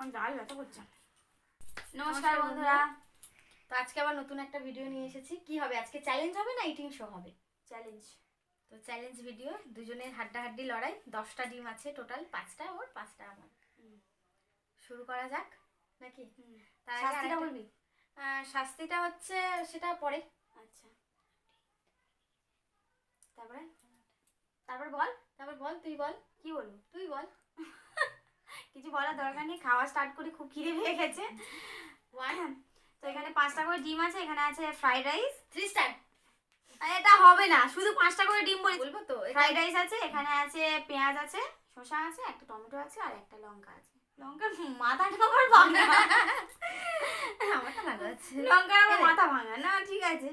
আমার গাল ব্যথা করছে। নমস্কার বন্ধুরা, তো আজকে আবার নতুন একটা ভিডিও নিয়ে এসেছি। কি হবে আজকে? চ্যালেঞ্জ হবে না ইটিং শো হবে? চ্যালেঞ্জ। তো চ্যালেঞ্জ ভিডিও, দুজনের হাড্ডাহাড্ডি লড়াই। 10টা ডিম আছে টোটাল, 5টা ওর 5টা আমার। শুরু করা যাক নাকি? তার শাস্তিটা বলবি? শাস্তিটা হচ্ছে সেটা পরে। আচ্ছা, তারপরে তারপর বল। তারপর বল, তুই বল। কি বলবো? তুই বল। কিছু বলার দরকার নেই, খাওয়া স্টার্ট করি, খুব খিদে পেয়ে গেছে। তো এখানে 5টা করে ডিম আছে, এখানে আছে ফ্রাইড রাইস। 3 স্টার। এটা হবে না, শুধু 5টা করে ডিম বলবো তো। ফ্রাইড রাইস আছে, এখানে আছে পেঁয়াজ আছে, শসা আছে, একটা টমেটো আছে আর একটা লঙ্কা আছে। লঙ্কার মাথাটা আমার ভাঙা। আমারটা ভালো আছে। লঙ্কার আমার মাথা ভাঙা না, ঠিক আছে।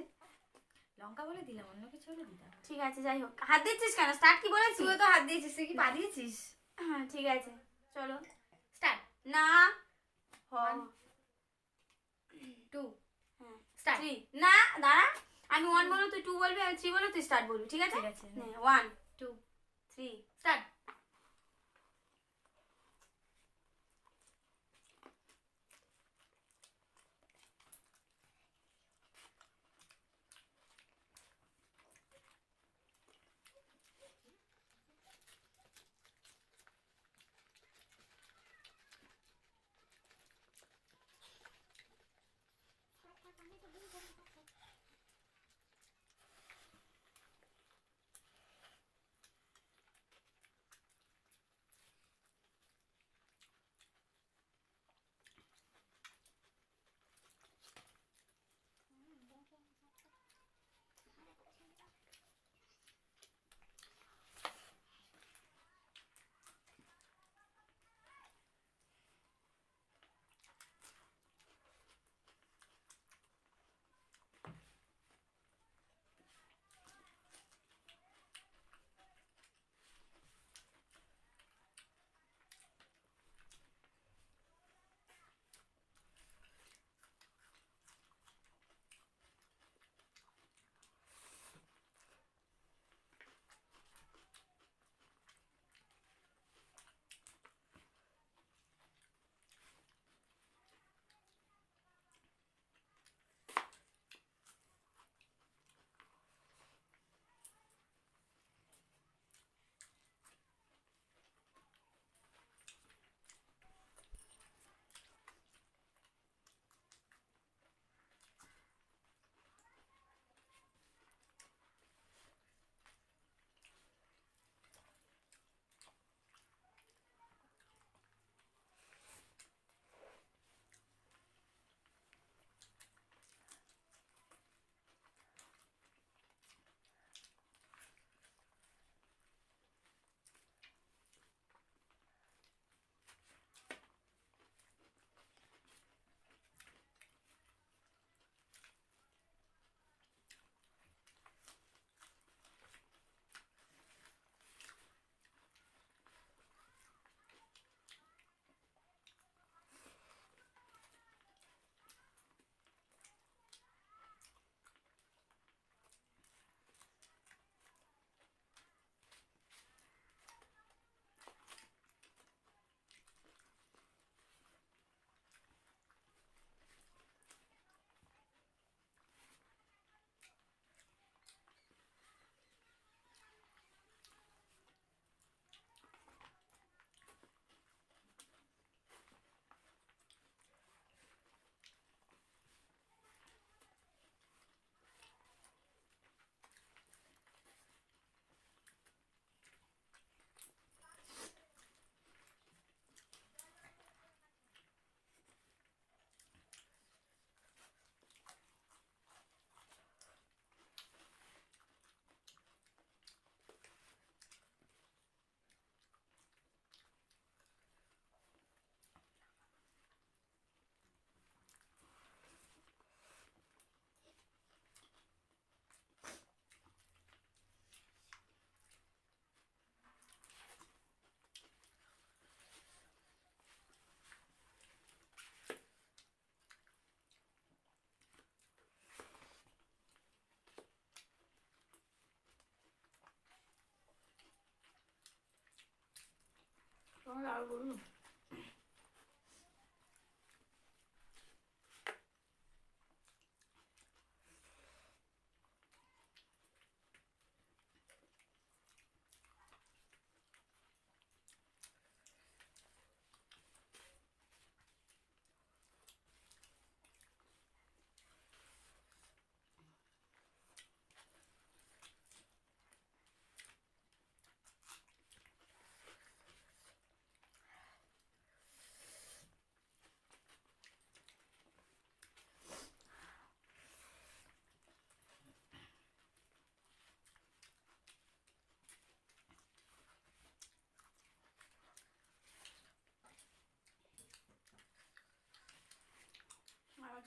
লঙ্কা বলে দিলাম, অন্য কিছু হলে দিতাম। ঠিক আছে, যাই হোক। হাত দিচ্ছিস কেন? স্টার্ট কি বলেছিস? তুই তো হাত দিয়েছিস, তুই কি পা দিয়েছিস? হ্যাঁ, ঠিক আছে, চলো স্টার্ট। না 1 2 হ্যাঁ স্টার্ট। 3 না, দাঁড়া, আমি 1 বলবো, তুই 2 বলবি, আমি 3 বলবো, তুই স্টার্ট বলবি, ঠিক আছে? ঠিক আছে। 1 2 3 স্টার্ট।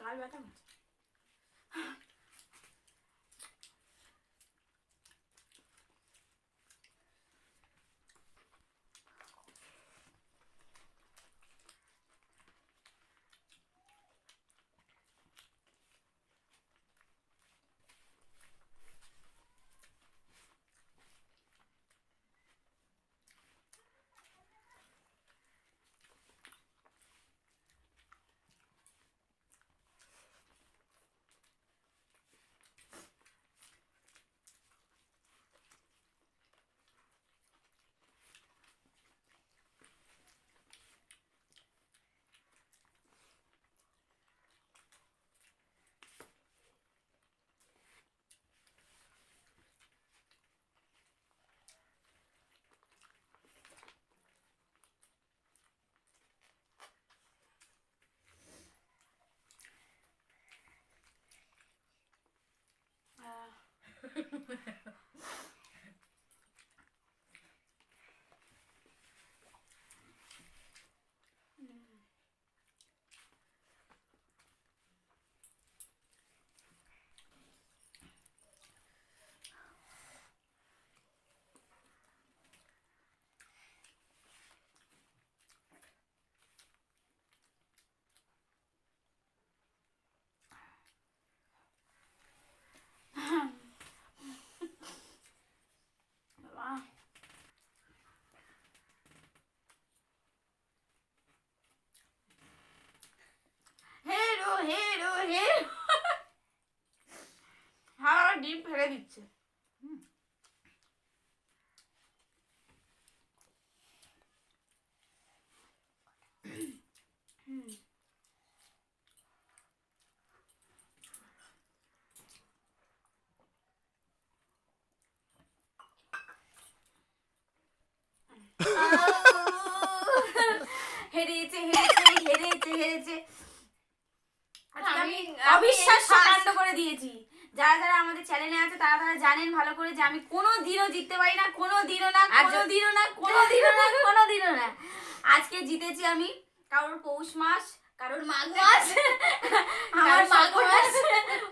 ঘাড় ব্যথা হচ্ছে। বাবা, হেরো হেরো হেরো, হাওয়া ডিম ফেলে দিচ্ছে। হেরেছে হেরেছে হেরেছে হেরেছে। আজকে আমি অবিশ্বাস্য কাণ্ড করে দিয়েছি। যারা যারা আমাদের চ্যানেলে আছে তারা তারা জানেন ভালো করে যে আমি কোনোদিনও জিততে পারি না, কোনোদিনও না, কোনোদিনও না, কোনোদিনও না, কোনোদিনও না। আজকে জিতেছি আমি। কারোর পৌষ মাস, কারোর মাঘ মাস, আমার মাঘ মাস,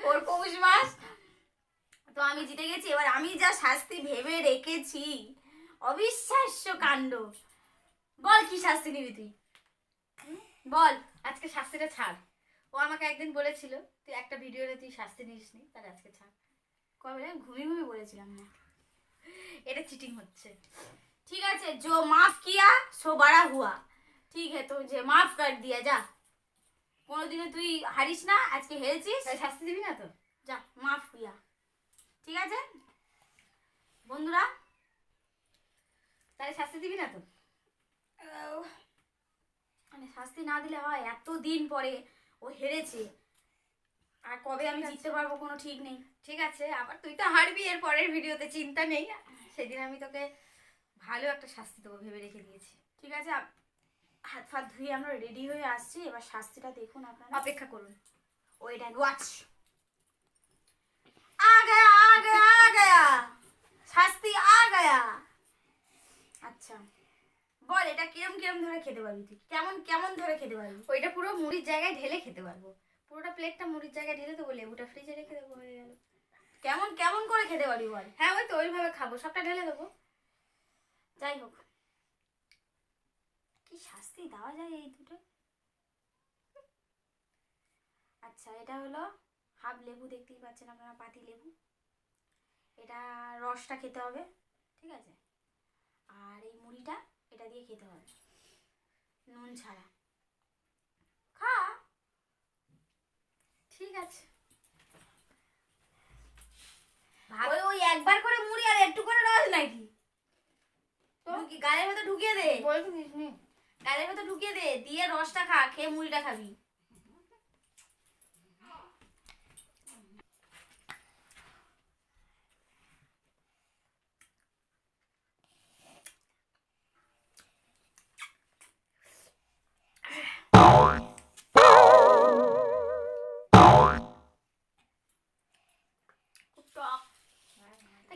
ওর পৌষ মাস, তো আমি জিতে গেছি। এবার আমি যা শাস্তি ভেবে রেখেছি, অবিশ্বাস্য কাণ্ড। বল কি শাস্তি নিবি তুই, বল। আজকে শাস্তিটা ছাড়। ও আমাকে একদিন বলেছিল তুই একটা ভিডিওতে তুই শাস্তি নিসনি, তাহলে আজকে ছাড়। কবে ঘুমিয়ে ঘুমিয়ে বলেছিলাম না, এটা চিটিং হচ্ছে। ठीक है, जो माफ किया सो बड़ा हुआ, ठीक है, तो जे माफ कर दिया, जा। কোনোদিনও তুই হারিস না, আজকে হেরেছিস, শাস্তি দিবি না তো, যা মাফ কিয়া। ঠিক আছে বন্ধুরা, তাহলে শাস্তি দিবি না তো? মানে শাস্তি না দিলে হয়? এত দিন পরে ও হেরেছে, আর কবে আমি জিততে পারবো কোনো ঠিক নেই। ঠিক আছে, আবার তুই তো হারবি এর পরের ভিডিওতে, চিন্তা নেই। সেদিন আমি তোকে ভালো একটা শাস্তি দেবো ভেবে রেখে দিয়েছি। ঠিক আছে, হাত ফাত ধুয়ে আমরা রেডি হয়ে আসছি, এবার শাস্তিটা দেখুন আপনারা, অপেক্ষা করুন। Wait and watch. आ गया आ गया आ गया, শাস্তি आ गया। আচ্ছা বল, এটা কিরম কিরম ধরে খেতে পারবি তুই, কেমন কেমন ধরে খেতে পারবি? ওইটা পুরো মুড়ির জায়গায় ঢেলে খেতে পারবো, পুরোটা প্লেটটা মুড়ির জায়গায় ঢেলে দেবো, লেবুটা ফ্রিজে রেখে দেবো, হয়ে গেল। কেমন কেমন করে খেতে পারবি বল? হ্যাঁ, ওই তো ওইভাবে খাবো, সবটা ঢেলে দেবো। যাই হোক, কি শাস্তি দেওয়া যায় এই দুটো। আচ্ছা, এটা হলো হাফ লেবু, দেখতেই পাচ্ছেন আপনারা, পাতি লেবু। এটা রসটা খেতে হবে, ঠিক আছে। আর এই মুড়িটা এটা দিয়ে খেতে হবে, নুন ছাড়া। খা। ঠিক আছে, ওই ওই একবার করে মুড়ি আর একটু করে রস নাকি? গালের ভেতর ঢুকিয়ে দে, গালের ভেতর ঢুকিয়ে দে, দিয়ে রসটা খা, খেয়ে মুড়িটা খাবি।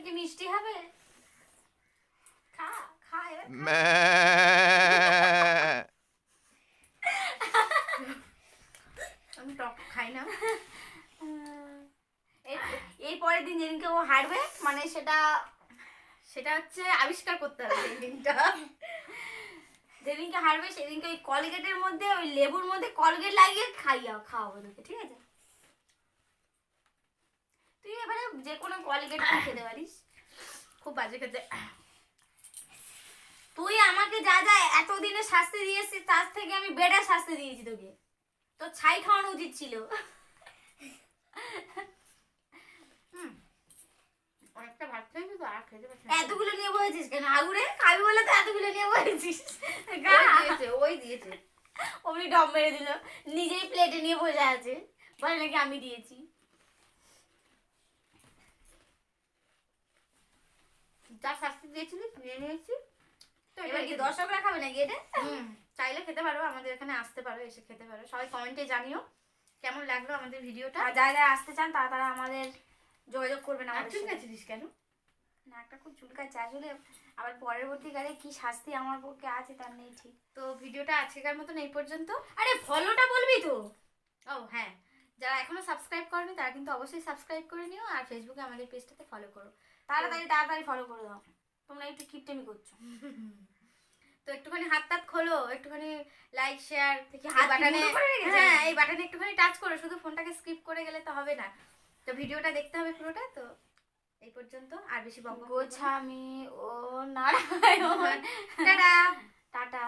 কি মিষ্টি হবে? খা খা এবার। আমি টক খাই না। পরের দিন যেদিনকে ও হারবে মানে সেটা হচ্ছে আবিষ্কার করতে হবে এই দিনটা। যেদিনকে হারবে সেদিনকে ওই কলগেটের মধ্যে ওই লেবুর মধ্যে কলগেট লাগিয়ে খাওয়াবো তোকে, ঠিক আছে? তুই এবারে যে কোনো কলগেট খেতে পারিস। খুব বাজে খেতে। তুই আমাকে যা যা এতদিনে শাস্তি দিয়েছিস তার থেকে আমি বেটার শাস্তি দিয়েছি তোকে। তো ছাই খাওয়ানো উচিত ছিল। অনেকটা ভাত খেয়েছি তো আর খেতে পারছি এতগুলো নিয়ে বসেছিস কেন? আগুরে খাবি বলে তো এতগুলো নিয়ে বসেছিস। ওই দিয়েছে অমনি ডম মেরে দিল, নিজেই প্লেটে নিয়ে বসে আছে, বলে নাকি আমি দিয়েছি। যা শাস্তি দিয়েছিলি নিয়ে নিয়েছি। তো এবার কি দর্শকরা খাবে নাকি এটা? চাইলে খেতে পারো, আমাদের এখানে আসতে পারো, এসে খেতে পারো। সবাই কমেন্টে জানিও কেমন লাগলো আমাদের ভিডিওটা। আর যারা যারা আসতে চান তারা আমাদের যোগাযোগ করবেন। আমাদের চুলকাচ্ছিস কেন? নাকটা খুব চুলকাচ্ছে আসলে, আবার পরবর্তীকালে কি শাস্তি আমার পক্ষে আছে তার নেই ঠিক। তো ভিডিওটা আজকের মতন এই পর্যন্ত। আরে ফলোটা বলবি তো? ও হ্যাঁ, যারা এখনো সাবস্ক্রাইব করেনি তারা কিন্তু অবশ্যই সাবস্ক্রাইব করে নিও, আর ফেসবুকে আমাদের পেজটাতে ফলো করো। তাড়াতাড়ি ফলো করে দাও, তোমরা একটু কিপটেমি করছো। তো একটুখানি হাত টাত খোলো, একটুখানি লাইক শেয়ার হাত বাটনে, করে রেখেছে? হ্যাঁ এই বাটনে একটুখানি টাচ করো, শুধু ফোনটাকে স্কিপ করে গেলে তো হবে না। তো ভিডিওটা দেখতে হবে পুরোটা। তো এই পর্যন্ত, আর বেশি বকবক করব না। গোছামি ও নারায়ণ। টাটা। টাটা।